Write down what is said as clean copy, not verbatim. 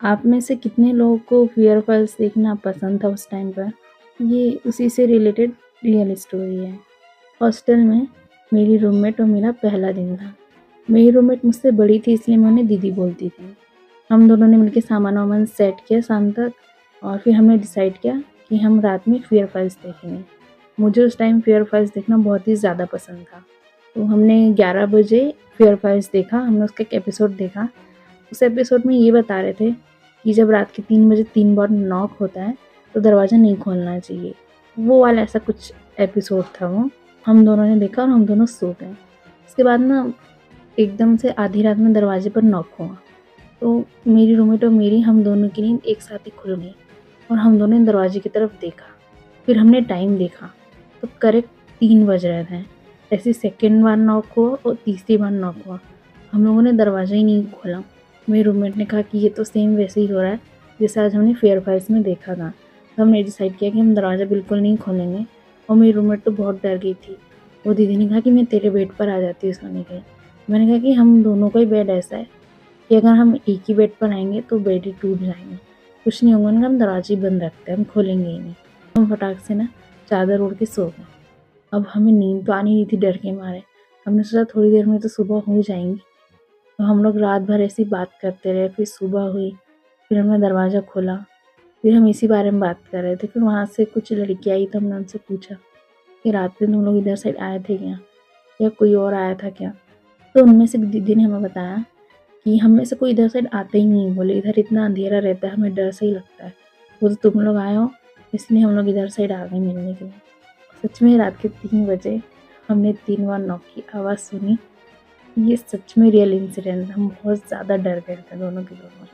आप में से कितने लोगों को फियर फाइल्स देखना पसंद था उस टाइम पर? ये उसी से रिलेटेड रियल स्टोरी है। हॉस्टल में मेरी रूममेट और मेरा पहला दिन था। मेरी रूममेट मुझसे बड़ी थी इसलिए मैं उन्हें दीदी बोलती थी। हम दोनों ने मिलके सामान-वामान सेट किया शाम तक और फिर हमने डिसाइड किया कि हम रात में फियर फाइल्स देखेंगे। मुझे उस टाइम फियर फाइल्स देखना बहुत ही ज़्यादा पसंद था। तो हमने 11 बजे फियर फाइल्स देखा, हमने उसका एक एपिसोड देखा। उस एपिसोड में ये बता रहे थे कि जब रात के 3 बजे 3 बार नॉक होता है तो दरवाज़ा नहीं खोलना चाहिए। वो वाला ऐसा कुछ एपिसोड था वो। हम दोनों ने देखा और हम दोनों सो गए। उसके बाद ना एकदम से आधी रात में दरवाजे पर नॉक हुआ। तो मेरी रूममेट और मेरी हम दोनों की नींद एक साथ ही खुल गई और हम दोनों ने दरवाजे की तरफ देखा। फिर हमने टाइम देखा तो करेक्ट 3 बज रहे थे। ऐसे ही सेकंड बार नॉक हुआ और तीसरी बार नॉक हुआ। हम लोगों ने दरवाज़ा ही नहीं खोला। मेरे रूममेट ने कहा कि ये तो सेम वैसे ही हो रहा है जैसे आज हमने फेयर फाइल्स में देखा था। तो हमने डिसाइड किया कि हम दरवाज़ा बिल्कुल नहीं खोलेंगे और मेरी रूममेट तो बहुत डर गई थी। वो दीदी ने कहा कि मैं तेरे बेड पर आ जाती हूँ सोने के लिए। मैंने कहा कि हम दोनों का ही बेड ऐसा है कि अगर हम एक ही बेड पर आएँगे तो बेड ही टूट जाएँगे। कुछ नहीं होगा ना, हम दरवाज़े ही बंद रखते हैं, हम खोलेंगे ही नहीं। हम फटाक से ना चादर ओढ़ के सो गए। अब हमें नींद तो आ नहीं रही थी डर के मारे। हमने सोचा थोड़ी देर में तो सुबह हो जाएँगी। तो हम लोग रात भर ऐसे ही बात करते रहे, फिर सुबह हुई, फिर हमने दरवाज़ा खोला, फिर हम इसी बारे में बात कर रहे थे। फिर वहाँ से कुछ लड़कियाँ आई तो हमने उनसे पूछा कि रात में तुम लोग इधर साइड आए थे क्या? या कोई और आया था क्या? तो उनमें से एक दीदी ने हमें बताया कि हम में से कोई इधर साइड आता ही नहीं है, बोले इधर इतना अंधेरा रहता है, हमें डर सा ही लगता है। वो तो तुम लोग आए हो इसलिए हम लोग इधर साइड आ गए मिलने के लिए। सच में रात के 3 बजे हमने 3 बार नॉक की आवाज़ सुनी। ये सच में रियल इंसिडेंट था। हम बहुत ज़्यादा डर गए थे दोनों के दोनों।